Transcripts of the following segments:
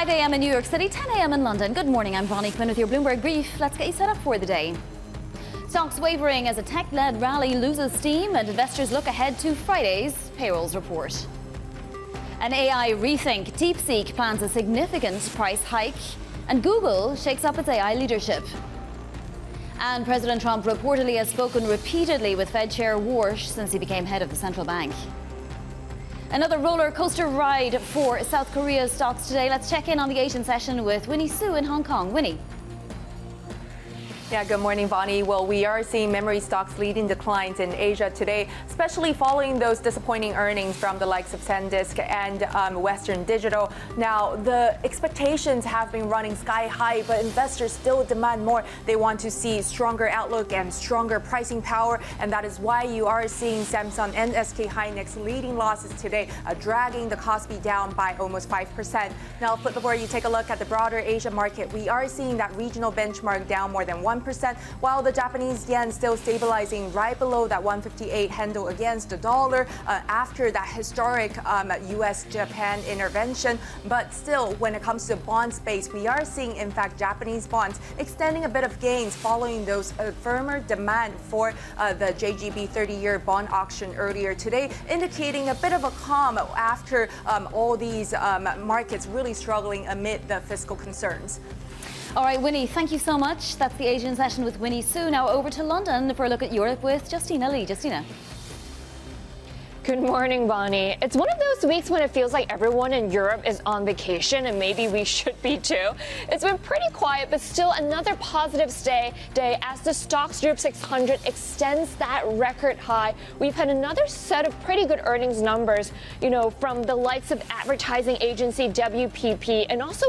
5 a.m. in New York City, 10 a.m. in London. Good morning, I'm Bonnie Quinn with your Bloomberg Brief. Let's get you set up for the day. Stocks wavering as a tech-led rally loses steam and investors look ahead to Friday's payrolls report. An AI rethink. DeepSeek plans a significant price hike, and Google shakes up its AI leadership. And President Trump reportedly has spoken repeatedly with Fed Chair Warsh since he became head of the central bank. Another roller coaster ride for South Korea's stocks today. Let's check in on the Asian session with Winnie Su in Hong Kong. Winnie. Yeah, good morning, Bonnie. Well, we are seeing memory stocks leading declines in Asia today, especially following those disappointing earnings from the likes of SanDisk and Western Digital. Now, the expectations have been running sky high, but investors still demand more. They want to see stronger outlook and stronger pricing power, and that is why you are seeing Samsung and SK Hynix leading losses today, dragging the Kospi down by almost 5%. Now, flip the board, you take a look at the broader Asia market. We are seeing that regional benchmark down more than 1%, while the Japanese yen still stabilizing right below that 158 handle against the dollar after that historic U.S.-Japan intervention. But still, when it comes to bond space, we are seeing, in fact, Japanese bonds extending a bit of gains following those firmer demand for the JGB 30-year bond auction earlier today, indicating a bit of a calm after all these markets really struggling amid the fiscal concerns. All right, Winnie, thank you so much. That's the Asian session with Winnie Su. Now over to London for a look at Europe with Justina Lee. Justina. Good morning, Bonnie. It's one of those weeks when it feels like everyone in Europe is on vacation, and maybe we should be too. It's been pretty quiet, but still another positive day as the Stocks Europe 600 extends that record high. We've had another set of pretty good earnings numbers, from the likes of advertising agency WPP and also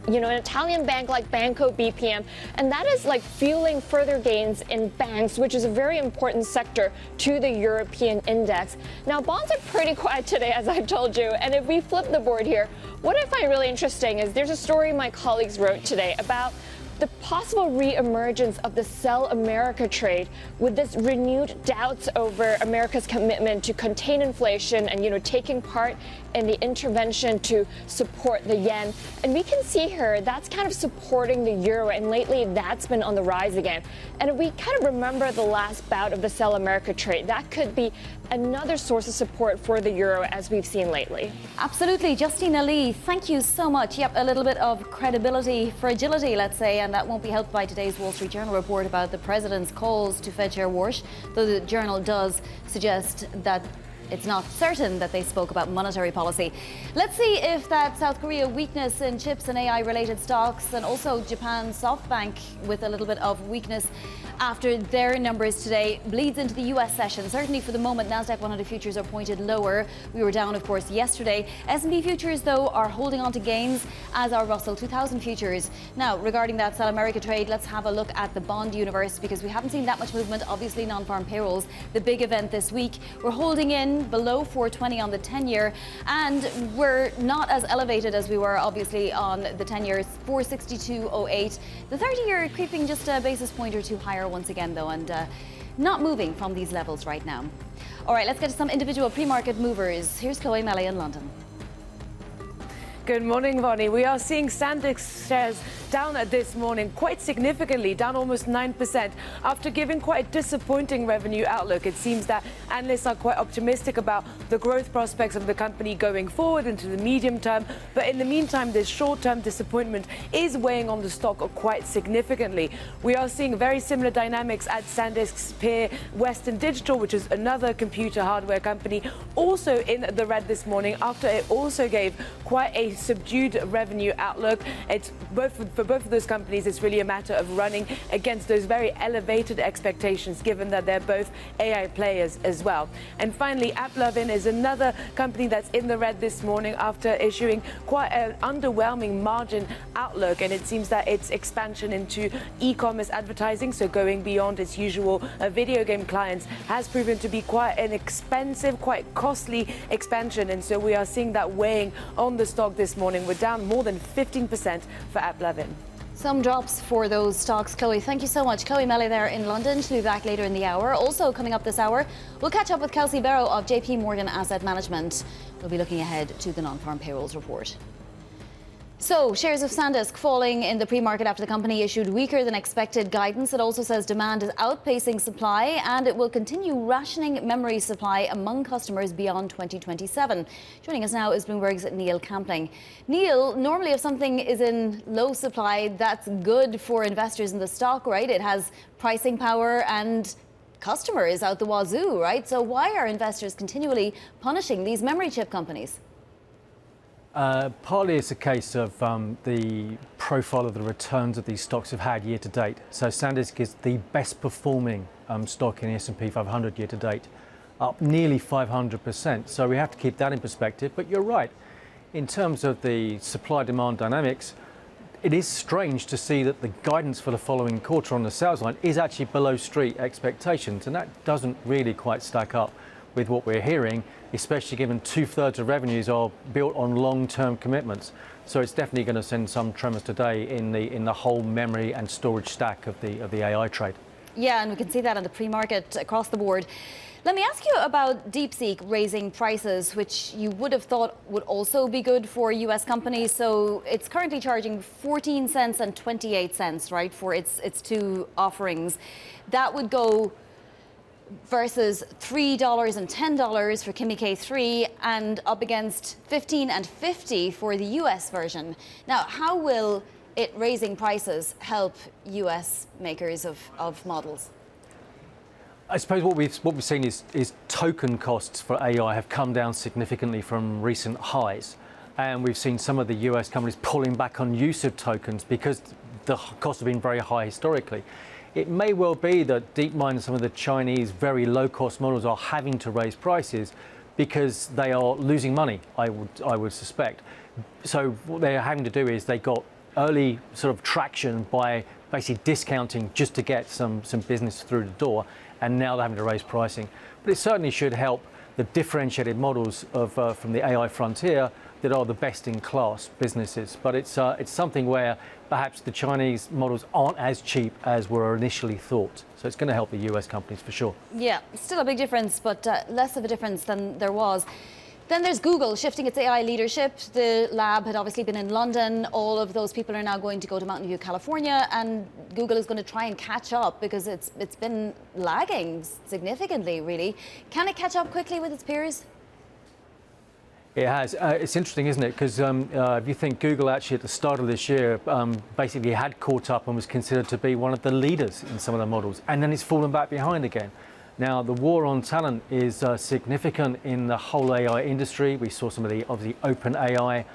an Italian bank like Banco BPM, and that is like fueling further gains in banks, which is a very important sector to the European index. Now, bonds are pretty quiet today, as I've told you, and if we flip the board here, what I find really interesting is there's a story my colleagues wrote today about the possible re-emergence of the Sell America trade with this renewed doubts over America's commitment to contain inflation and, taking part in the intervention to support the yen. And we can see here that's kind of supporting the euro, and lately that's been on the rise again. And if we kind of remember the last bout of the Sell America trade, that could be another source of support for the euro as we've seen lately. Absolutely. Justina Lee, thank you so much. Yep, a little bit of credibility, fragility, let's say, and that won't be helped by today's Wall Street Journal report about the president's calls to Fed Chair Warsh, though the journal does suggest that it's not certain that they spoke about monetary policy. Let's see if that South Korea weakness in chips and AI-related stocks, and also Japan's SoftBank with a little bit of weakness after their numbers today, bleeds into the U.S. session. Certainly for the moment, Nasdaq 100 futures are pointed lower. We were down, of course, yesterday. S&P futures, though, are holding on to gains, as are Russell 2000 futures. Now, regarding that Sell America trade, let's have a look at the bond universe, because we haven't seen that much movement. Obviously, non-farm payrolls, the big event this week. We're holding in below 420 on the 10-year, and we're not as elevated as we were, obviously, on the 10-year, 462.08. The 30-year creeping just a basis point or two higher once again, though, and not moving from these levels right now. All right, let's get to some individual pre-market movers. Here's Chloe Melly in London. Good morning, Bonnie. We are seeing SanDisk shares down this morning quite significantly, down almost 9% after giving quite a disappointing revenue outlook. It seems that analysts are quite optimistic about the growth prospects of the company going forward into the medium term. But in the meantime, this short-term disappointment is weighing on the stock quite significantly. We are seeing very similar dynamics at SanDisk's peer Western Digital, which is another computer hardware company, also in the red this morning after it also gave quite a subdued revenue outlook. It's for both of those companies, it's really a matter of running against those very elevated expectations, given that they're both AI players as well. And finally, AppLovin is another company that's in the red this morning after issuing quite an underwhelming margin outlook. And it seems that its expansion into e-commerce advertising, so going beyond its usual video game clients, has proven to be quite an expensive, quite costly expansion. And so we are seeing that weighing on the stock this morning. We're down more than 15% for AppLovin. Some drops for those stocks. Chloe, thank you so much. Chloe Melly there in London. She'll be back later in the hour. Also coming up this hour, we'll catch up with Kelsey Berro of JPMorgan Asset Management. We'll be looking ahead to the non-farm payrolls report. So, shares of SanDisk falling in the pre-market after the company issued weaker than expected guidance. It also says demand is outpacing supply and it will continue rationing memory supply among customers beyond 2027. Joining us now is Bloomberg's Neil Campling. Neil, normally if something is in low supply, that's good for investors in the stock, right? It has pricing power and customers out the wazoo, right? So why are investors continually punishing these memory chip companies? Partly it's a case of the profile of the returns that these stocks have had year to date. So SanDisk is the best performing stock in the S&P 500 year to date, up nearly 500%. So we have to keep that in perspective. But you're right, in terms of the supply-demand dynamics, it is strange to see that the guidance for the following quarter on the sales line is actually below street expectations, and that doesn't really quite stack up with what we're hearing, especially given 2/3 of revenues are built on long-term commitments. So it's definitely going to send some tremors today in the whole memory and storage stack of the AI trade. Yeah, and we can see that on the pre-market across the board. Let me ask you about DeepSeek raising prices, which you would have thought would also be good for US companies. So it's currently charging 14 cents and 28 cents, right, for its two offerings. That would go versus $3 and $10 for Kimi K3 and up against 15 and 50 for the US version. Now, how will it raising prices help US makers of models? I suppose what we've seen is token costs for AI have come down significantly from recent highs. And we've seen some of the US companies pulling back on use of tokens because the costs have been very high historically. It may well be that DeepMind and some of the Chinese very low-cost models are having to raise prices because they are losing money, I would suspect. So what they're having to do is they got early sort of traction by basically discounting just to get some business through the door, and now they're having to raise pricing. But it certainly should help the differentiated models from the AI frontier that are the best-in-class businesses. But it's something where perhaps the Chinese models aren't as cheap as were initially thought. So it's going to help the US companies for sure. Yeah, still a big difference, but less of a difference than there was. Then there's Google shifting its AI leadership. The lab had obviously been in London. All of those people are now going to go to Mountain View, California, and Google is going to try and catch up because it's been lagging significantly, really. Can it catch up quickly with its peers? It has. It's interesting, isn't it? Because if you think Google actually at the start of this year basically had caught up and was considered to be one of the leaders in some of the models, and then it's fallen back behind again. Now, the war on talent is significant in the whole AI industry. We saw some of the obviously OpenAI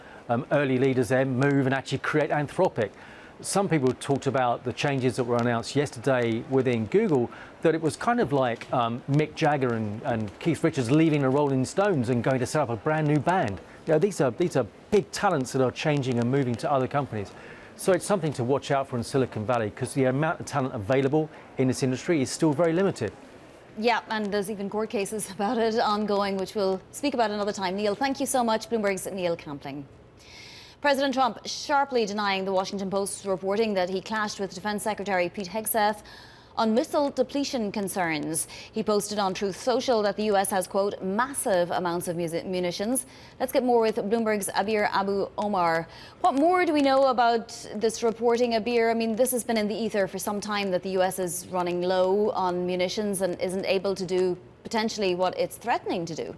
early leaders there move and actually create Anthropic. Some people talked about the changes that were announced yesterday within Google, that it was kind of like Mick Jagger and Keith Richards leaving the Rolling Stones and going to set up a brand new band. You know, these are big talents that are changing and moving to other companies. So it's something to watch out for in Silicon Valley because the amount of talent available in this industry is still very limited. Yeah, and there's even court cases about it ongoing, which we'll speak about another time. Neil, thank you so much. Bloomberg's Neil Campling. President Trump sharply denying the Washington Post's reporting that he clashed with Defense Secretary Pete Hegseth on missile depletion concerns. He posted on Truth Social that the US has, quote, massive amounts of munitions. Let's get more with Bloomberg's Abir Abu Omar. What more do we know about this reporting, Abir? I mean, this has been in the ether for some time that the US is running low on munitions and isn't able to do potentially what it's threatening to do.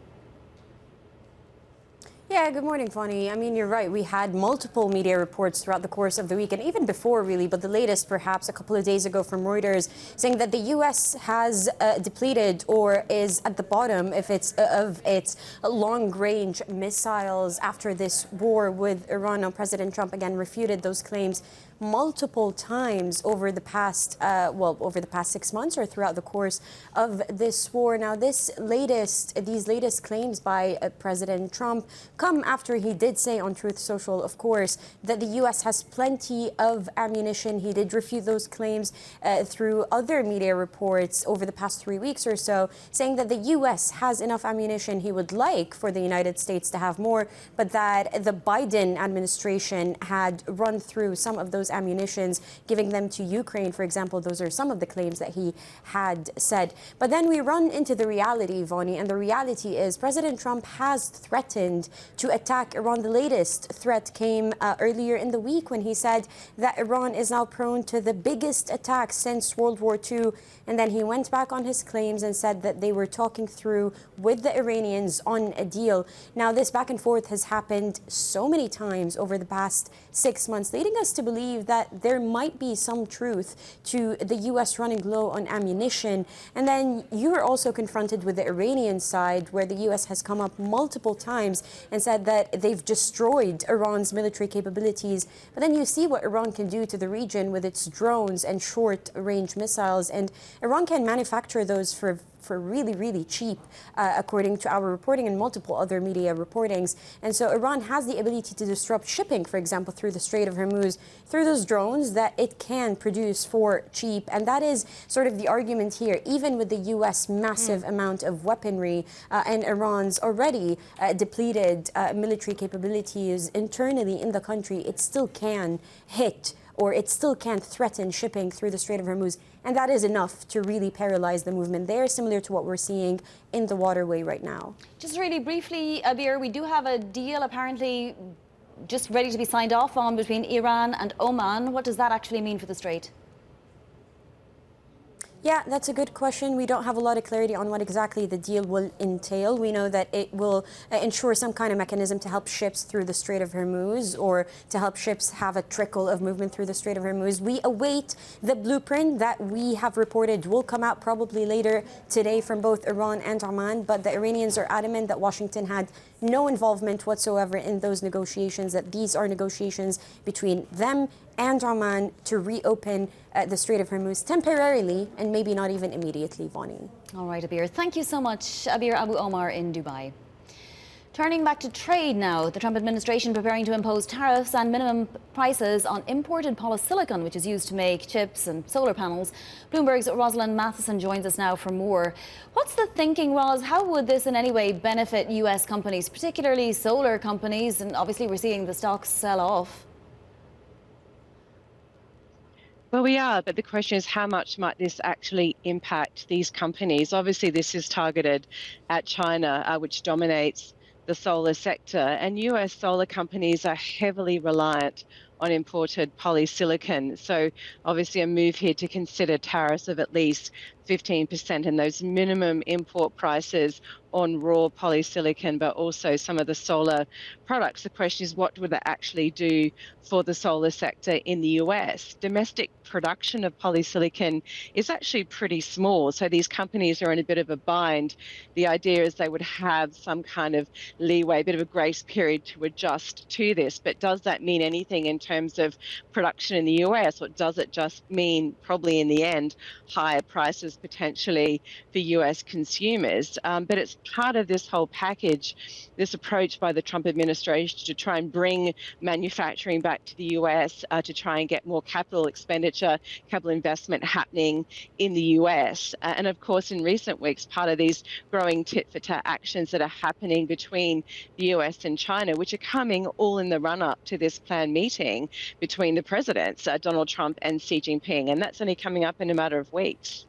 Yeah, good morning, Fonny. I mean, you're right. We had multiple media reports throughout the course of the week, and even before, really, but the latest perhaps a couple of days ago from Reuters, saying that the U.S. has depleted or is at the bottom of its long-range missiles after this war with Iran. Now, President Trump again refuted those claims multiple times over the past 6 months or throughout the course of this war. Now, these latest claims by President Trump come after he did say on Truth Social, of course, that the U.S. has plenty of ammunition. He did refute those claims through other media reports over the past 3 weeks or so, saying that the U.S. has enough ammunition. He would like for the United States to have more, but that the Biden administration had run through some of those those ammunitions, giving them to Ukraine, for example. Those are some of the claims that he had said. But then we run into the reality, Vonnie, and the reality is President Trump has threatened to attack Iran. The latest threat came earlier in the week when he said that Iran is now prone to the biggest attack since World War II. And then he went back on his claims and said that they were talking through with the Iranians on a deal. Now, this back and forth has happened so many times over the past 6 months, leading us to believe that there might be some truth to the U.S. running low on ammunition. And then you are also confronted with the Iranian side, where the U.S. has come up multiple times and said that they've destroyed Iran's military capabilities. But then you see what Iran can do to the region with its drones and short-range missiles. And Iran can manufacture those for really, really cheap, according to our reporting and multiple other media reportings. And so Iran has the ability to disrupt shipping, for example, through the Strait of Hormuz, through those drones that it can produce for cheap. And that is sort of the argument here. Even with the U.S. massive amount of weaponry and Iran's already depleted military capabilities internally in the country, it still can hit, or it still can threaten shipping through the Strait of Hormuz. And that is enough to really paralyze the movement there, similar to what we're seeing in the waterway right now. Just really briefly, Abir, we do have a deal apparently just ready to be signed off on between Iran and Oman. What does that actually mean for the Strait? Yeah, that's a good question. We don't have a lot of clarity on what exactly the deal will entail. We know that it will ensure some kind of mechanism to help ships through the Strait of Hormuz, or to help ships have a trickle of movement through the Strait of Hormuz. We await the blueprint that we have reported will come out probably later today from both Iran and Oman. But the Iranians are adamant that Washington had no involvement whatsoever in those negotiations, that these are negotiations between them and Oman to reopen the Strait of Hormuz temporarily and maybe not even immediately, Vonnie. All right, Abir. Thank you so much, Abir Abu Omar in Dubai. Turning back to trade now, the Trump administration preparing to impose tariffs and minimum prices on imported polysilicon, which is used to make chips and solar panels. Bloomberg's Rosalind Matheson joins us now for more. What's the thinking, Ros? How would this in any way benefit U.S. companies, particularly solar companies? And obviously we're seeing the stocks sell off. Well, we are, but the question is how much might this actually impact these companies? Obviously, this is targeted at China, which dominates the solar sector, and US solar companies are heavily reliant on imported polysilicon. So obviously a move here to consider tariffs of at least 15% and those minimum import prices on raw polysilicon, but also some of the solar products. The question is, what would it actually do for the solar sector in the US? Domestic production of polysilicon is actually pretty small, so these companies are in a bit of a bind. The idea is they would have some kind of leeway, a bit of a grace period to adjust to this. But does that mean anything in terms of production in the US, or does it just mean probably in the end higher prices potentially for US consumers? But it's part of this whole package, this approach by the Trump administration to try and bring manufacturing back to the US, to try and get more capital expenditure, capital investment happening in the US. And of course, in recent weeks, part of these growing tit-for-tat actions that are happening between the US and China, which are coming all in the run-up to this planned meeting between the presidents, Donald Trump and Xi Jinping. And that's only coming up in a matter of weeks.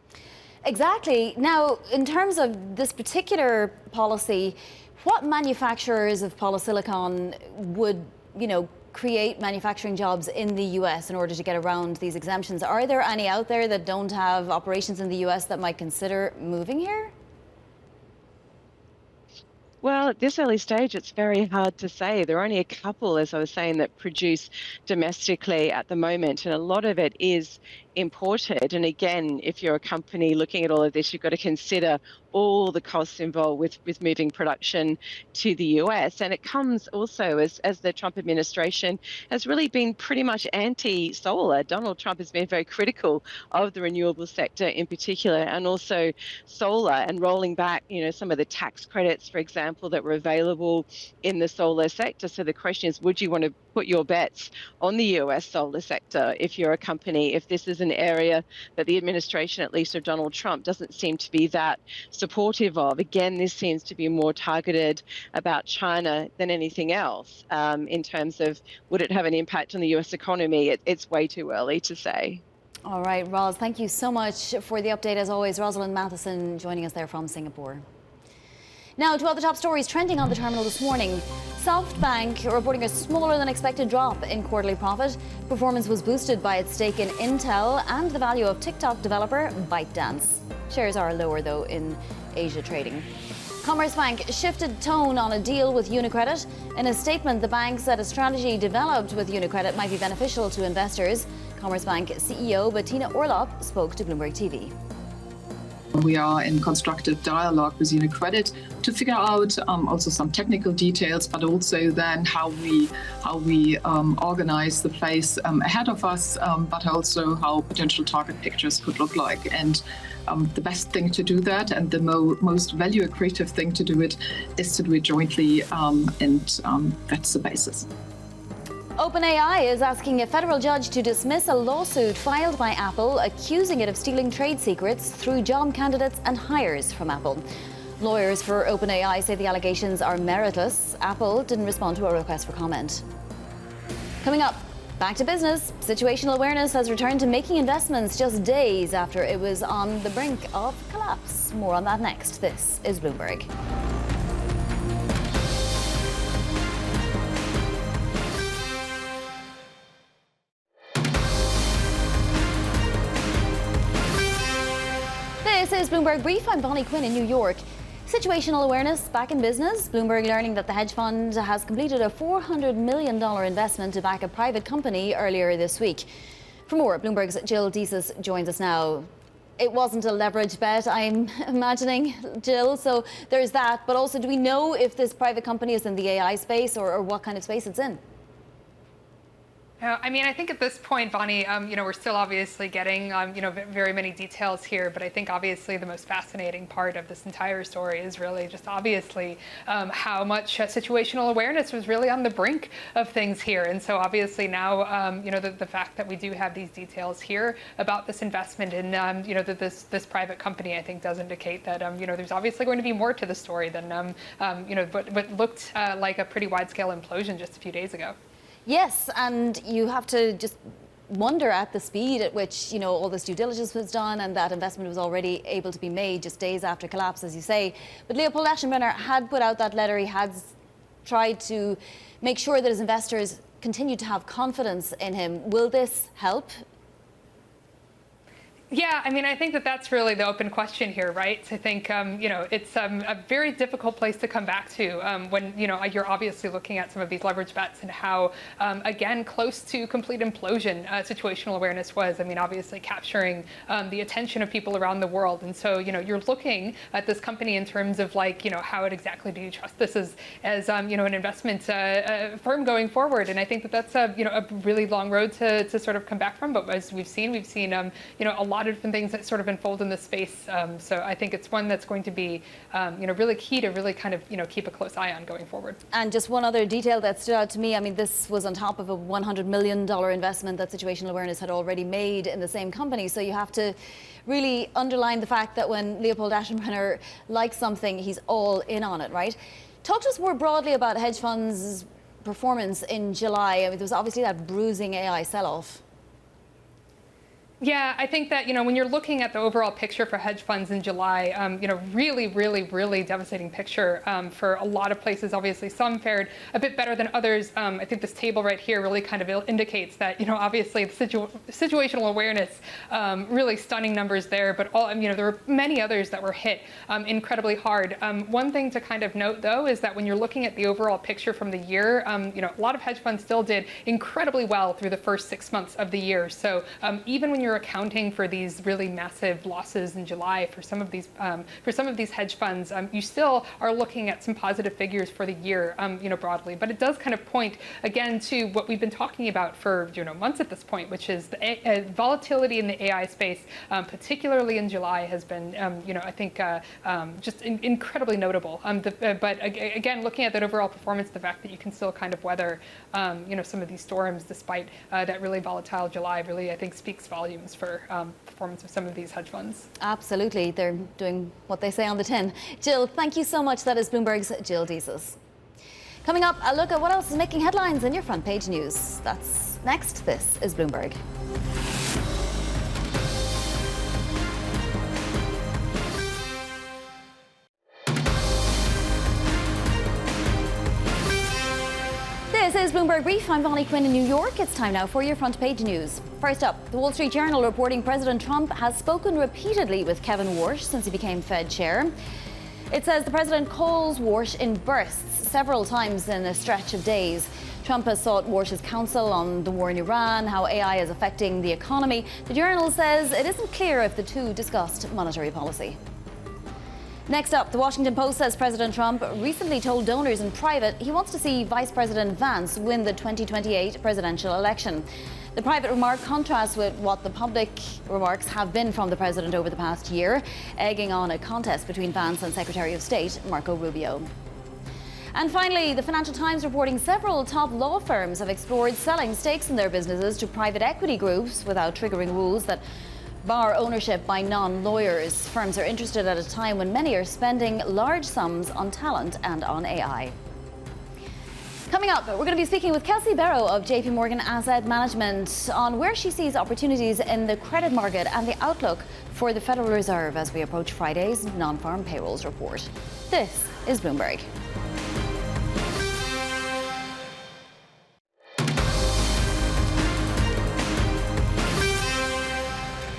Exactly. Now, in terms of this particular policy, what manufacturers of polysilicon would, create manufacturing jobs in the US in order to get around these exemptions? Are there any out there that don't have operations in the US that might consider moving here? Well, at this early stage, it's very hard to say. There are only a couple, as I was saying, that produce domestically at the moment, and a lot of it is imported. And again, if you're a company looking at all of this, you've got to consider all the costs involved with moving production to the US. And it comes also as the Trump administration has really been pretty much anti-solar. Donald Trump has been very critical of the renewable sector in particular, and also solar, and rolling back, some of the tax credits, for example, that were available in the solar sector. So the question is, would you want to put your bets on the US solar sector if you're a company, if this is an an area that the administration, at least of Donald Trump, doesn't seem to be that supportive of. Again, this seems to be more targeted about China than anything else in terms of would it have an impact on the US economy? It's way too early to say. All right, Ros, thank you so much for the update as always. Rosalind Matheson joining us there from Singapore. Now to other top stories trending on the terminal this morning. SoftBank reporting a smaller than expected drop in quarterly profit. Performance was boosted by its stake in Intel and the value of TikTok developer ByteDance. Shares are lower though in Asia trading. Commerzbank shifted tone on a deal with UniCredit. In a statement, the bank said a strategy developed with UniCredit might be beneficial to investors. Commerzbank CEO Bettina Orlopp spoke to Bloomberg TV. We are in constructive dialogue with UniCredit to figure out also some technical details, but also then how we organize the place ahead of us, but also how potential target pictures could look like. And the best thing to do that and the most value accretive thing to do it is to do it jointly, and that's the basis. OpenAI is asking a federal judge to dismiss a lawsuit filed by Apple accusing it of stealing trade secrets through job candidates and hires from Apple. Lawyers for OpenAI say the allegations are meritless. Apple didn't respond to a request for comment. Coming up, back to business. Situational awareness has returned to making investments just days after it was on the brink of collapse. More on that next. This is Bloomberg. This is Bloomberg Brief. I'm Bonnie Quinn in New York. Situational awareness back in business. Bloomberg learning that the hedge fund has completed a $400 million investment to back a private company earlier this week. For more, Bloomberg's Jill Deesis joins us now. It wasn't a leverage bet, I'm imagining, Jill, so there's that. But also, do we know if this private company is in the AI space or what kind of space it's in? I mean, I think at this point, Bonnie, we're still obviously getting, very many details here. But I think obviously the most fascinating part of this entire story is really just obviously how much situational awareness was really on the brink of things here. And so obviously now, the fact that we do have these details here about this investment in, this private company, I think does indicate that, there's obviously going to be more to the story than, what looked like a pretty wide-scale implosion just a few days ago. Yes, and you have to just wonder at the speed at which, all this due diligence was done and that investment was already able to be made just days after collapse, as you say. But Leopold Aschenbrenner had put out that letter. He had tried to make sure that his investors continue to have confidence in him. Will this help? Yeah, I mean, I think that that's really the open question here, right? I think, it's a very difficult place to come back to when, you're obviously looking at some of these leverage bets and how, again, close to complete implosion situational awareness was. I mean, obviously capturing the attention of people around the world. And so, you're looking at this company in terms of how exactly do you trust this as an investment firm going forward? And I think that that's a really long road to sort of come back from. But as we've seen, a lot of different things that sort of unfold in this space. So I think it's one that's going to be, really key to really kind of, keep a close eye on going forward. And just one other detail that stood out to me. I mean, this was on top of a $100 million investment that Situational Awareness had already made in the same company. So you have to really underline the fact that when Leopold Aschenbrenner likes something, he's all in on it, right? Talk to us more broadly about hedge funds' performance in July. I mean, there was obviously that bruising AI sell-off. Yeah, I think that, when you're looking at the overall picture for hedge funds in July, really, really, really devastating picture for a lot of places. Obviously, some fared a bit better than others. I think this table right here really kind of indicates that, obviously the situational awareness, really stunning numbers there. But there were many others that were hit incredibly hard. One thing to kind of note, though, is that when you're looking at the overall picture from the year, a lot of hedge funds still did incredibly well through the first 6 months of the year. So even when you're accounting for these really massive losses in July for some of these hedge funds, you still are looking at some positive figures for the year, broadly. But it does kind of point again to what we've been talking about for months at this point, which is the volatility in the AI space, particularly in July, has been I think just incredibly notable. But again, looking at that overall performance, the fact that you can still kind of weather some of these storms despite that really volatile July really, I think, speaks volumes. volumes for performance of some of these hedge funds. Absolutely. They're doing what they say on the tin. Jill, thank you so much. That is Bloomberg's Jill Deeses. Coming up, a look at what else is making headlines in your front page news. That's next. This is Bloomberg. This is Bloomberg Brief. I'm Bonnie Quinn in New York. It's time now for your front page news. First up, the Wall Street Journal reporting President Trump has spoken repeatedly with Kevin Warsh since he became Fed chair. It says the president calls Warsh in bursts several times in a stretch of days. Trump has sought Warsh's counsel on the war in Iran, how AI is affecting the economy. The Journal says it isn't clear if the two discussed monetary policy. Next up, the Washington Post says President Trump recently told donors in private he wants to see Vice President Vance win the 2028 presidential election. The private remark contrasts with what the public remarks have been from the president over the past year, egging on a contest between Vance and Secretary of State Marco Rubio. And finally, the Financial Times reporting several top law firms have explored selling stakes in their businesses to private equity groups without triggering rules that bar ownership by non-lawyers. Firms are interested at a time when many are spending large sums on talent and on AI. Coming up, we're going to be speaking with Kelsey Berro of JPMorgan Asset Management on where she sees opportunities in the credit market and the outlook for the Federal Reserve as we approach Friday's non-farm payrolls report. This is Bloomberg.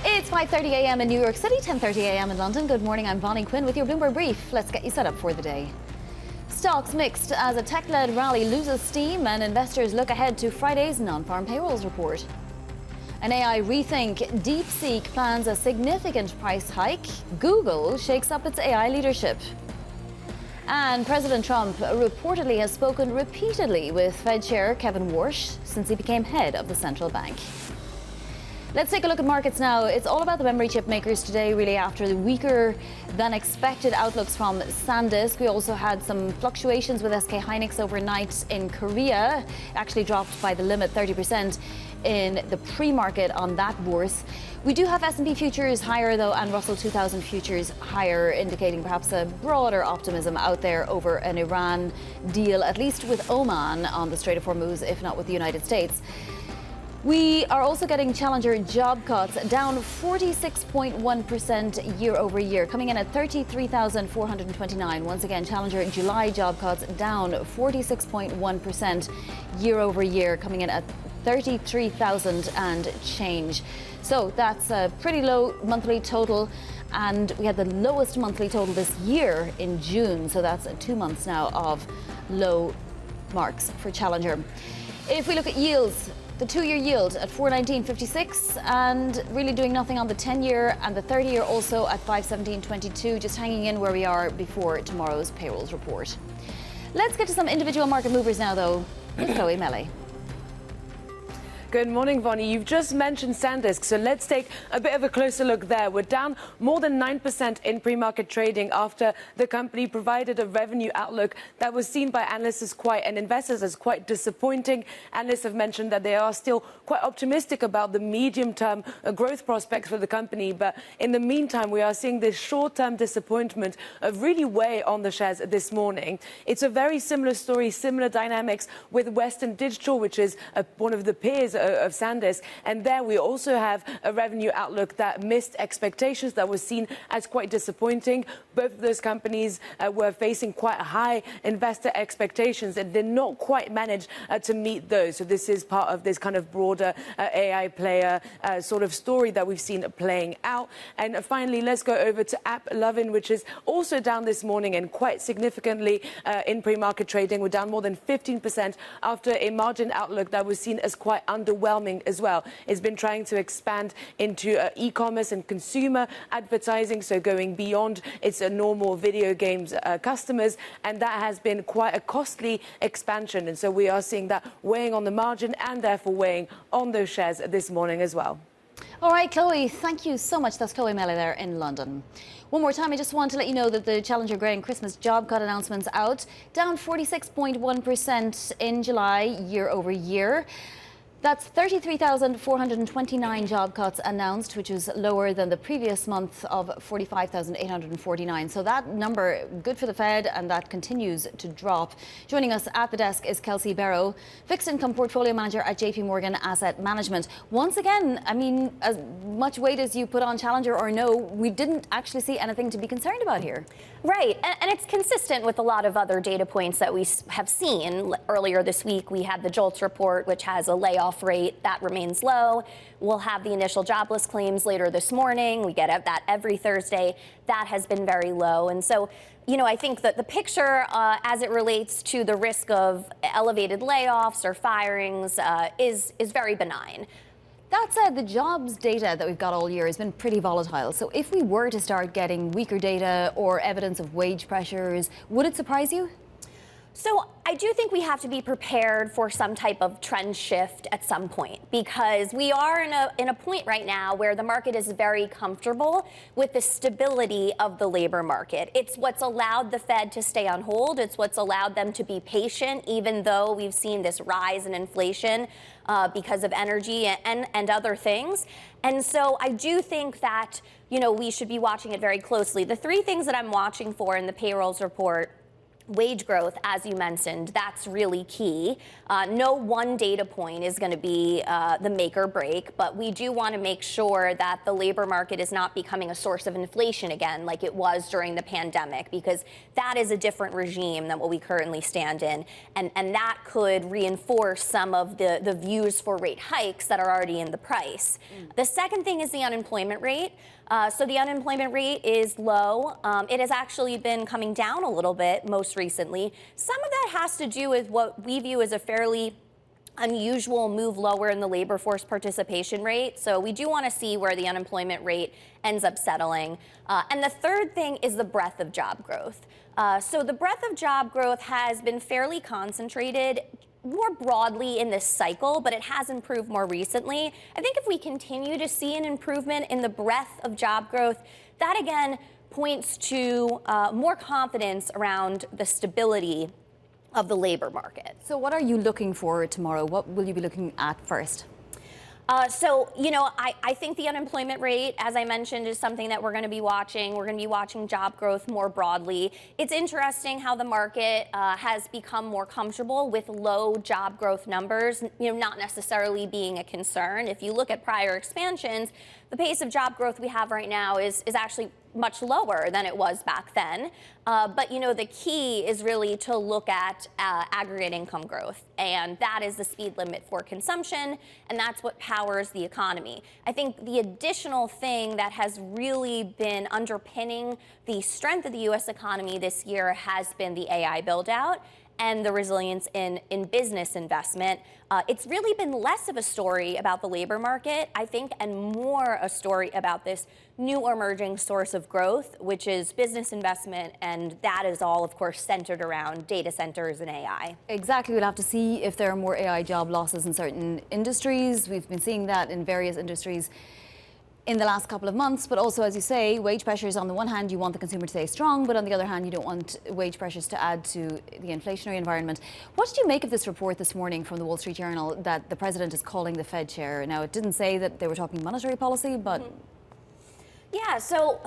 It's 5:30 a.m. in New York City, 10:30 a.m. in London. Good morning, I'm Bonnie Quinn with your Bloomberg Brief. Let's get you set up for the day. Stocks mixed as a tech-led rally loses steam and investors look ahead to Friday's non-farm payrolls report. An AI rethink, DeepSeek plans a significant price hike. Google shakes up its AI leadership. And President Trump reportedly has spoken repeatedly with Fed Chair Kevin Warsh since he became head of the central bank. Let's take a look at markets now. It's all about the memory chip makers today, really, after the weaker than expected outlooks from SanDisk. We also had some fluctuations with SK Hynix overnight in Korea, actually dropped by the limit 30% in the pre-market on that bourse. We do have S&P futures higher, though, and Russell 2000 futures higher, indicating perhaps a broader optimism out there over an Iran deal, at least with Oman on the Strait of Hormuz, if not with the United States. We are also getting challenger job cuts down 46.1% year over year, coming in at 33,429. Once again, challenger July job cuts down 46.1% year over year, coming in at 33,000 and change. So that's a pretty low monthly total. And we had the lowest monthly total this year in June. So that's 2 months now of low marks for challenger. If we look at yields, the 2-year yield at 419.56 and really doing nothing on the 10-year and the 30-year also at 517.22, just hanging in where we are before tomorrow's payrolls report. Let's get to some individual market movers now, though, with Chloe Mele. Good morning, Bonnie. You've just mentioned SanDisk, so let's take a bit of a closer look there. We're down more than 9% in pre-market trading after the company provided a revenue outlook that was seen by analysts and investors as quite disappointing. Analysts have mentioned that they are still quite optimistic about the medium-term growth prospects for the company, but in the meantime, we are seeing this short-term disappointment really weigh on the shares this morning. It's a very similar story, similar dynamics with Western Digital, which is one of the peers of SanDisk, and there we also have a revenue outlook that missed expectations, that was seen as quite disappointing. Both of those companies were facing quite high investor expectations and did not quite manage to meet those. So this is part of this kind of broader AI player sort of story that we've seen playing out. And finally, let's go over to AppLovin, which is also down this morning and quite significantly in pre-market trading. We're down more than 15% after a margin outlook that was seen as quite underwhelming as well. It's been trying to expand into e-commerce and consumer advertising, so going beyond its normal video games customers, and that has been quite a costly expansion. And so we are seeing that weighing on the margin and therefore weighing on those shares this morning as well. All right, Chloe, thank you so much. That's Chloe Mele there in London. One more time, I just want to let you know that the Challenger Grain Christmas job cut announcement's out, down 46.1% in July year over year. That's 33,429 job cuts announced, which is lower than the previous month of 45,849. So that number, good for the Fed, and that continues to drop. Joining us at the desk is Kelsey Berro, fixed income portfolio manager at JPMorgan Asset Management. Once again, I mean, as much weight as you put on Challenger or no, we didn't actually see anything to be concerned about here. Right, and it's consistent with a lot of other data points that we have seen. Earlier this week, we had the JOLTS report, which has a layoff rate that remains low. We'll have the initial jobless claims later this morning. We get that every Thursday. That has been very low. And so, you know, I think that the picture as it relates to the risk of elevated layoffs or firings is very benign. That said, the jobs data that we've got all year has been pretty volatile. So if we were to start getting weaker data or evidence of wage pressures, would it surprise you? So I do think we have to be prepared for some type of trend shift at some point, because we are in a point right now where the market is very comfortable with the stability of the labor market. It's what's allowed the Fed to stay on hold. It's what's allowed them to be patient, even though we've seen this rise in inflation because of energy and other things. And so I do think that, you know, we should be watching it very closely. The three things that I'm watching for in the payrolls report: wage growth, as you mentioned, that's really key. No one data point is going to be the make or break, but we do want to make sure that the labor market is not becoming a source of inflation again, like it was during the pandemic, because that is a different regime than what we currently stand in. And that could reinforce some of the views for rate hikes that are already in the price. The second thing is the unemployment rate. So the unemployment rate is low. It has actually been coming down a little bit most recently. Some of that has to do with what we view as a fairly unusual move lower in the labor force participation rate. So we do want to see where the unemployment rate ends up settling. And the third thing is the breadth of job growth. So the breadth of job growth has been fairly concentrated more broadly in this cycle, but it has improved more recently. I think if we continue to see an improvement in the breadth of job growth, that again points to more confidence around the stability of the labor market. So what are you looking for tomorrow? What will you be looking at first? So, you know, I think the unemployment rate, as I mentioned, is something that we're going to be watching. We're going to be watching job growth more broadly. It's interesting how the market has become more comfortable with low job growth numbers, you know, not necessarily being a concern. If you look at prior expansions, the pace of job growth we have right now is actually much lower than it was back then. But, you know, the key is really to look at aggregate income growth. And that is the speed limit for consumption. And that's what powers the economy. I think the additional thing that has really been underpinning the strength of the U.S. economy this year has been the AI build out and the resilience in business investment. It's really been less of a story about the labor market, I think, and more a story about this new emerging source of growth, which is business investment, and that is all, of course, centered around data centers and AI. Exactly. We'll have to see if there are more AI job losses in certain industries. We've been seeing that in various industries in the last couple of months, but also, as you say, wage pressures. On the one hand, you want the consumer to stay strong, but on the other hand, you don't want wage pressures to add to the inflationary environment. What did you make of this report this morning from the Wall Street Journal that the president is calling the Fed chair? Now, it didn't say that they were talking monetary policy, but... Yeah, so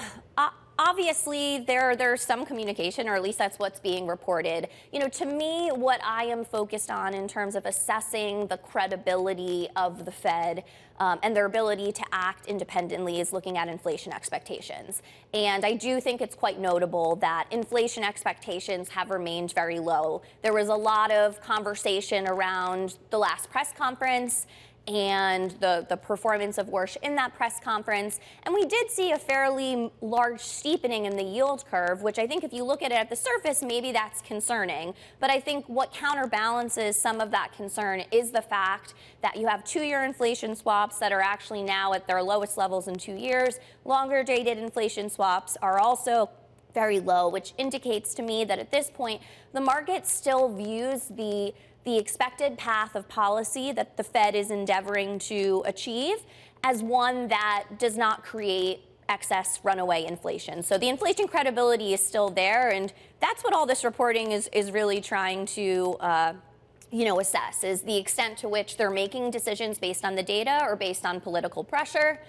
obviously there's some communication, or at least that's what's being reported. You know, to me, what I am focused on in terms of assessing the credibility of the Fed and their ability to act independently is looking at inflation expectations. And I do think it's quite notable that inflation expectations have remained very low. There was a lot of conversation around the last press conference and the performance of Warsh in that press conference. And we did see a fairly large steepening in the yield curve, which I think if you look at it at the surface, maybe that's concerning. But I think what counterbalances some of that concern is the fact that you have two-year inflation swaps that are actually now at their lowest levels in 2 years. Longer dated inflation swaps are also very low, which indicates to me that at this point, the market still views the expected path of policy that the Fed is endeavoring to achieve as one that does not create excess runaway inflation. So the inflation credibility is still there, and that's what all this reporting is really trying to assess is the extent to which they're making decisions based on the data or based on political pressure.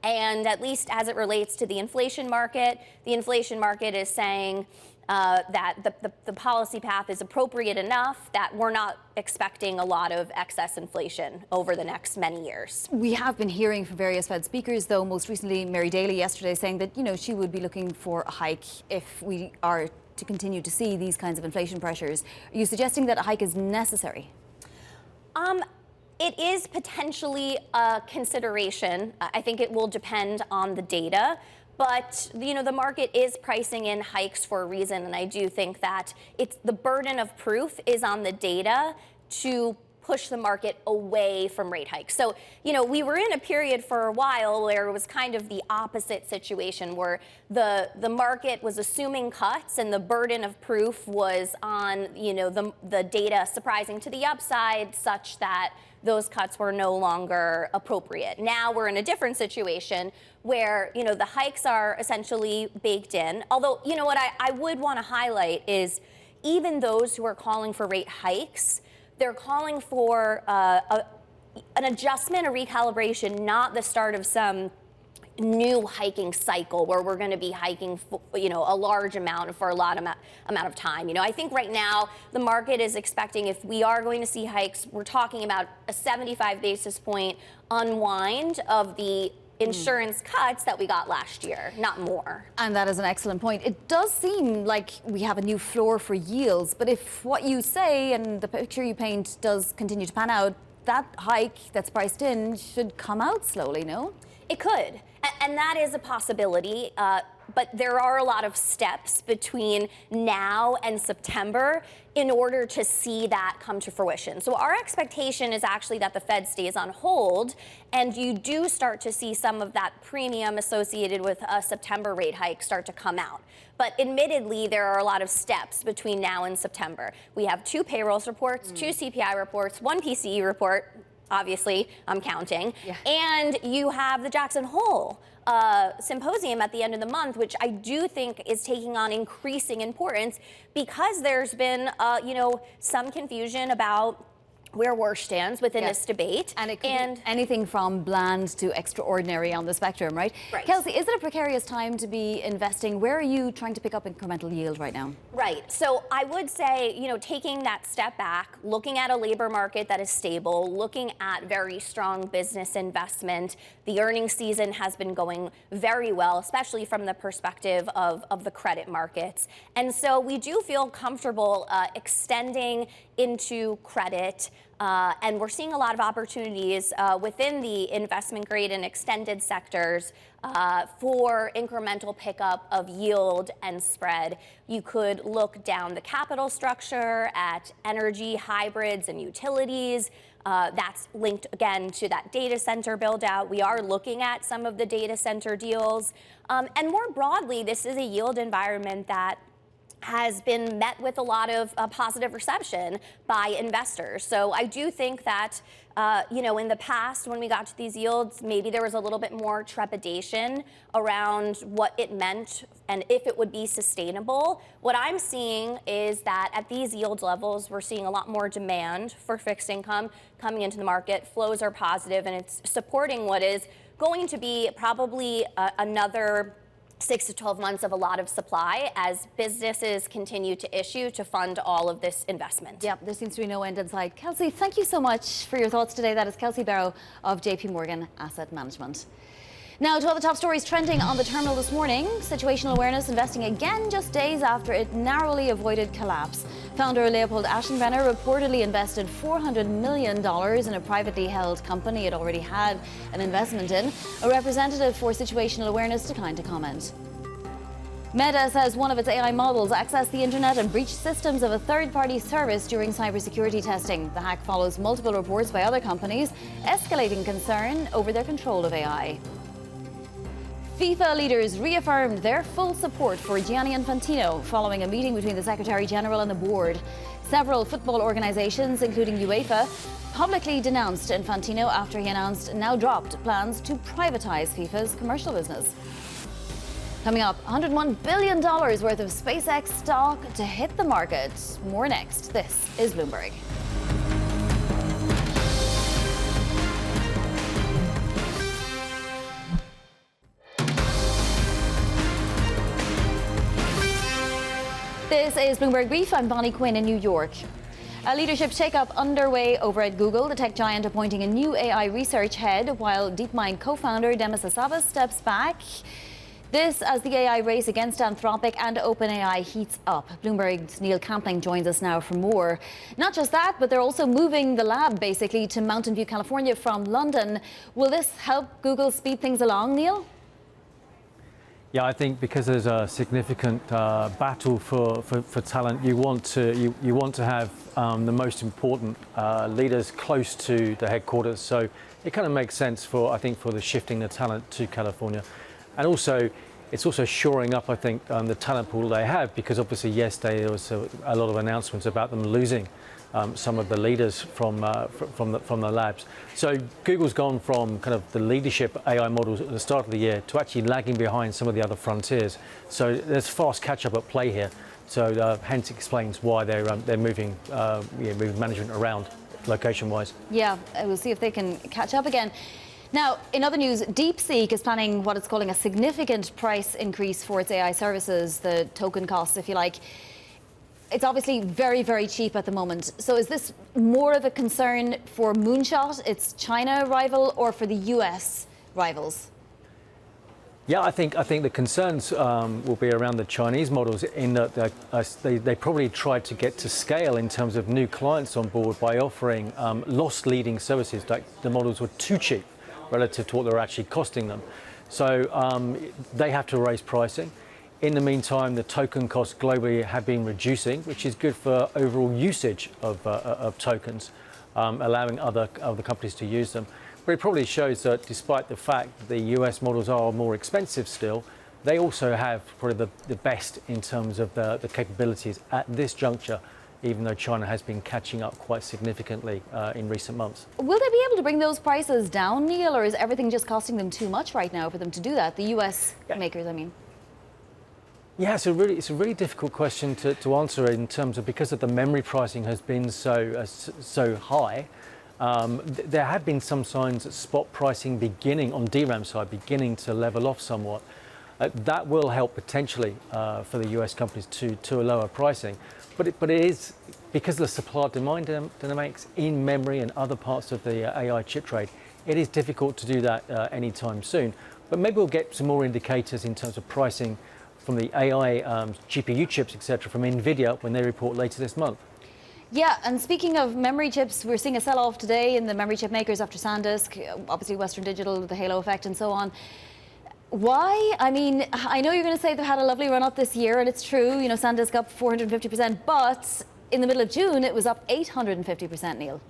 And at least as it relates to the inflation market is saying that the policy path is appropriate enough that we're not expecting a lot of excess inflation over the next many years. We have been hearing from various Fed speakers, though, most recently Mary Daly yesterday saying that, she would be looking for a hike if we are to continue to see these kinds of inflation pressures. Are you suggesting that a hike is necessary? It is potentially a consideration. I think it will depend on the data. But, the market is pricing in hikes for a reason. And I do think that it's the burden of proof is on the data to push the market away from rate hikes. So, we were in a period for a while where it was kind of the opposite situation where the market was assuming cuts and the burden of proof was on, the data surprising to the upside such that those cuts were no longer appropriate. Now we're in a different situation where, the hikes are essentially baked in. Although, what I would want to highlight is even those who are calling for rate hikes, they're calling for an adjustment, a recalibration, not the start of some new hiking cycle where we're going to be hiking, a large amount for a lot amount of time. I think right now the market is expecting if we are going to see hikes, we're talking about a 75 basis point unwind of the insurance cuts that we got last year, not more. And that is an excellent point. It does seem like we have a new floor for yields, but if what you say and the picture you paint does continue to pan out, that hike that's priced in should come out slowly, no? It could, and that is a possibility. But there are a lot of steps between now and September in order to see that come to fruition. So our expectation is actually that the Fed stays on hold and you do start to see some of that premium associated with a September rate hike start to come out. But admittedly, there are a lot of steps between now and September. We have 2 payrolls reports, 2 CPI reports, 1 PCE report. Obviously, I'm counting. Yeah. And you have the Jackson Hole symposium at the end of the month, which I do think is taking on increasing importance because there's been, some confusion about where Warsh stands within this debate. And it could be anything from bland to extraordinary on the spectrum, right? Right. Kelsey, is it a precarious time to be investing? Where are you trying to pick up incremental yield right now? Right. So I would say, taking that step back, looking at a labor market that is stable, looking at very strong business investment. The earnings season has been going very well, especially from the perspective of the credit markets. And so we do feel comfortable extending into credit. And we're seeing a lot of opportunities within the investment grade and extended sectors for incremental pickup of yield and spread. You could look down the capital structure at energy, hybrids, and utilities. That's linked again to that data center build out. We are looking at some of the data center deals. And more broadly, this is a yield environment that has been met with a lot of positive reception by investors. So I do think that, in the past, when we got to these yields, maybe there was a little bit more trepidation around what it meant and if it would be sustainable. What I'm seeing is that at these yield levels, we're seeing a lot more demand for fixed income coming into the market. Flows are positive, and it's supporting what is going to be probably another 6 to 12 months of a lot of supply as businesses continue to issue to fund all of this investment. Yep, there seems to be no end in sight. Kelsey, thank you so much for your thoughts today. That is Kelsey Berro of JPMorgan Asset Management. Now to all the top stories trending on the terminal this morning. Situational awareness investing again just days after it narrowly avoided collapse. Founder Leopold Aschenbrenner reportedly invested $400 million in a privately held company it already had an investment in. A representative for Situational Awareness declined to comment. Meta says one of its AI models accessed the internet and breached systems of a third-party service during cybersecurity testing. The hack follows multiple reports by other companies, escalating concern over their control of AI. FIFA leaders reaffirmed their full support for Gianni Infantino following a meeting between the Secretary General and the board. Several football organizations, including UEFA, publicly denounced Infantino after he announced now dropped plans to privatize FIFA's commercial business. Coming up, $101 billion worth of SpaceX stock to hit the market. More next. This is Bloomberg. This is Bloomberg Brief. I'm Bonnie Quinn in New York. A leadership shakeup underway over at Google, the tech giant appointing a new AI research head, while DeepMind co-founder Demis Hassabis steps back. This as the AI race against Anthropic and OpenAI heats up. Bloomberg's Neil Campling joins us now for more. Not just that, but they're also moving the lab basically to Mountain View, California from London. Will this help Google speed things along, Neil? Yeah, I think because there's a significant battle for talent, you want to have the most important leaders close to the headquarters. So it kind of makes sense for the shifting the talent to California, and also it's also shoring up the talent pool they have, because obviously yesterday there was a lot of announcements about them losing some of the leaders from the labs. So Google's gone from kind of the leadership AI models at the start of the year to actually lagging behind some of the other frontiers. So there's fast catch-up at play here. So hence explains why they're moving management around location-wise. Yeah, we'll see if they can catch up again. Now, in other news, DeepSeek is planning what it's calling a significant price increase for its AI services, the token costs, if you like. It's obviously very, very cheap at the moment. So is this more of a concern for Moonshot, its China rival, or for the US rivals? Yeah, I think the concerns will be around the Chinese models, in that they probably tried to get to scale in terms of new clients on board by offering loss-leading services. Like the models were too cheap relative to what they're actually costing them. So they have to raise pricing. In the meantime, the token costs globally have been reducing, which is good for overall usage of tokens, allowing other companies to use them. But it probably shows that despite the fact that the US models are more expensive still, they also have probably the best in terms of the capabilities at this juncture, even though China has been catching up quite significantly in recent months. Will they be able to bring those prices down, Neil, or is everything just costing them too much right now for them to do that? The US makers, I mean. Yeah, it's a really difficult question to answer in terms of, because of the memory pricing has been so high. There have been some signs that spot pricing on DRAM side beginning to level off somewhat. That will help potentially for the US companies to a lower pricing. But it is because of the supply-demand dynamics in memory and other parts of the AI chip trade. It is difficult to do that anytime soon. But maybe we'll get some more indicators in terms of pricing from the AI GPU chips, etc., from NVIDIA when they report later this month. Yeah, and speaking of memory chips, we're seeing a sell-off today in the memory chip makers after SanDisk, obviously Western Digital, the halo effect and so on. Why? I mean, I know you're going to say they've had a lovely run up this year, and it's true, you know, SanDisk up 450%, but in the middle of June, it was up 850%, Neil.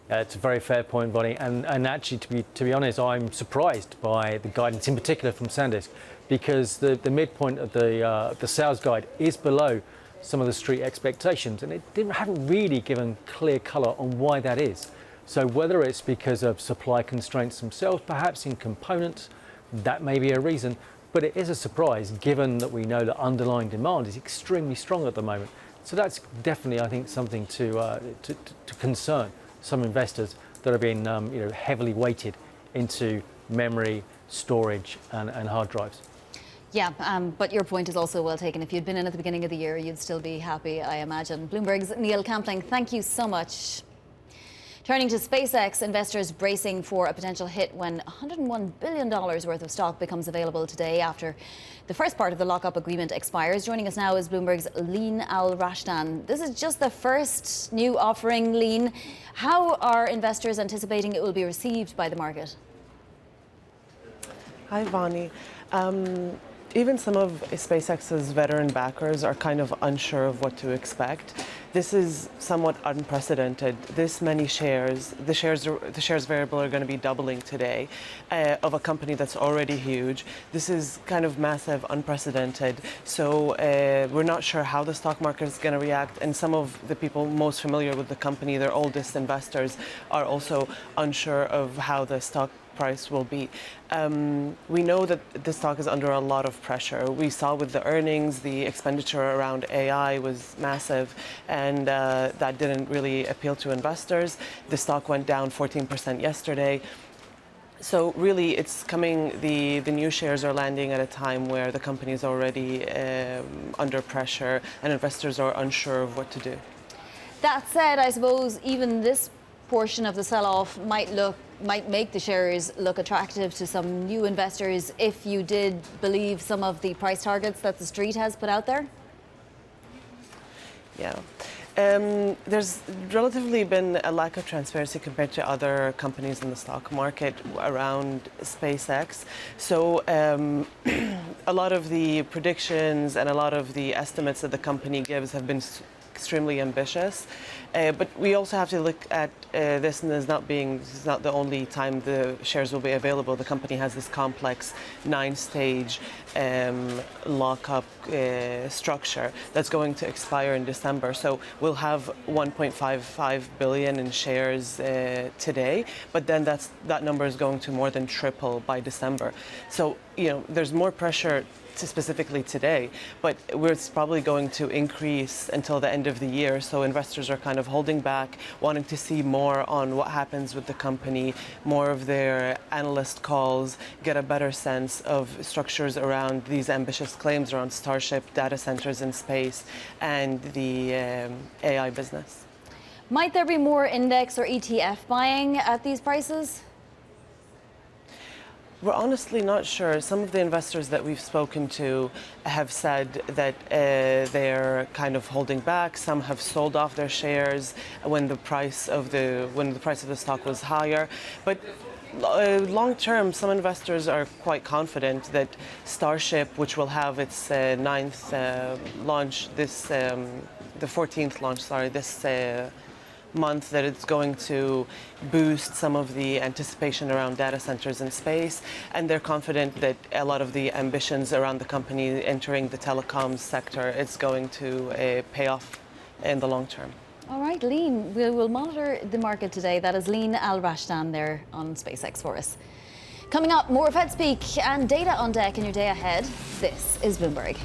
It's a very fair point, Bonnie, and actually, to be honest, I'm surprised by the guidance, in particular from SanDisk, because the midpoint of the sales guide is below some of the street expectations, and it haven't really given clear colour on why that is. So whether it's because of supply constraints themselves, perhaps in components, that may be a reason, but it is a surprise given that we know that underlying demand is extremely strong at the moment. So that's definitely, I think, something to concern some investors that have been heavily weighted into memory, storage, and hard drives. Yeah, but your point is also well taken. If you'd been in at the beginning of the year, you'd still be happy, I imagine. Bloomberg's Neil Campling, thank you so much. Turning to SpaceX, investors bracing for a potential hit when $101 billion worth of stock becomes available today after the first part of the lockup agreement expires. Joining us now is Bloomberg's Lean Al-Rashdan. This is just the first new offering, Lean. How are investors anticipating it will be received by the market? Hi, Vani. Even some of SpaceX's veteran backers are kind of unsure of what to expect. This is somewhat unprecedented. This many shares, the shares variable are going to be doubling today of a company that's already huge. This is kind of massive, unprecedented. So we're not sure how the stock market is going to react. And some of the people most familiar with the company, their oldest investors, are also unsure of how the stock price will be. We know that the stock is under a lot of pressure. We saw with the earnings, the expenditure around AI was massive, and that didn't really appeal to investors. The stock went down 14% yesterday. So really, it's coming. The new shares are landing at a time where the company is already under pressure, and investors are unsure of what to do. That said, I suppose even this portion of the sell-off might make the shares look attractive to some new investors if you did believe some of the price targets that the street has put out there. Yeah. There's relatively been a lack of transparency compared to other companies in the stock market around SpaceX. So a lot of the predictions and a lot of the estimates that the company gives have been extremely ambitious. But we also have to look at this, and this is not the only time the shares will be available. The company has this complex 9-stage lockup structure that's going to expire in December. So we'll have 1.55 billion in shares today, but then that number is going to more than triple by December. So there's more pressure specifically today, but it's probably going to increase until the end of the year. So investors are kind of holding back, wanting to see more on what happens with the company, more of their analyst calls, get a better sense of structures around these ambitious claims around Starship, data centers in space, and the AI business. Might there be more index or ETF buying at these prices? We're honestly not sure. Some of the investors that we've spoken to have said that they're kind of holding back. Some have sold off their shares when the price of the stock was higher. But long term, some investors are quite confident that Starship, which will have its 9th launch the 14th launch, this month, that it's going to boost some of the anticipation around data centers in space, and they're confident that a lot of the ambitions around the company entering the telecoms sector is going to pay off in the long term. All right, Lean, we will monitor the market today. That is Lean Al-Rashdan there on SpaceX for us. Coming up, more Fed speak and data on deck in your day ahead. This is Bloomberg.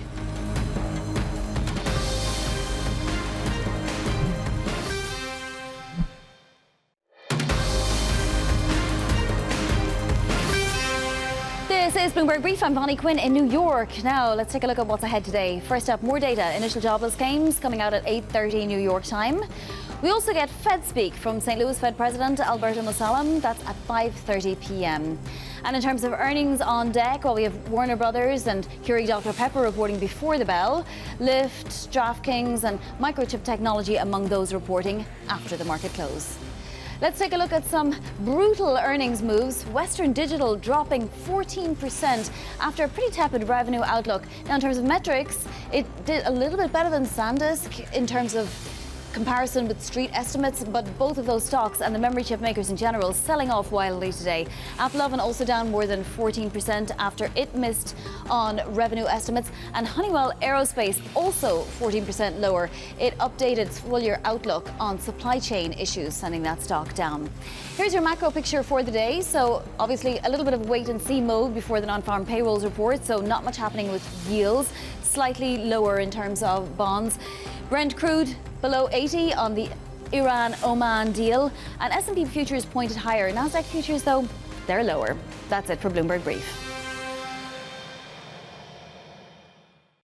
This is Bloomberg Brief. I'm Bonnie Quinn in New York. Now, let's take a look at what's ahead today. First up, more data. Initial jobless claims coming out at 8:30 New York time. We also get Fed speak from St. Louis Fed President Alberto Mosallam. That's at 5:30 p.m. And in terms of earnings on deck, well, we have Warner Brothers and Keurig Dr. Pepper reporting before the bell. Lyft, DraftKings and Microchip Technology among those reporting after the market close. Let's take a look at some brutal earnings moves. Western Digital dropping 14% after a pretty tepid revenue outlook. Now, in terms of metrics, it did a little bit better than SanDisk in terms of comparison with street estimates, but both of those stocks and the memory chip makers in general selling off wildly today. AppLovin also down more than 14% after it missed on revenue estimates, and Honeywell Aerospace also 14% lower. It updated its full-year outlook on supply chain issues, sending that stock down. Here's your macro picture for the day. So obviously a little bit of wait-and-see mode before the non-farm payrolls report, so not much happening with yields, slightly lower in terms of bonds. Brent crude below 80 on the Iran-Oman deal, and S&P futures pointed higher. Nasdaq futures, though, they're lower. That's it for Bloomberg Brief.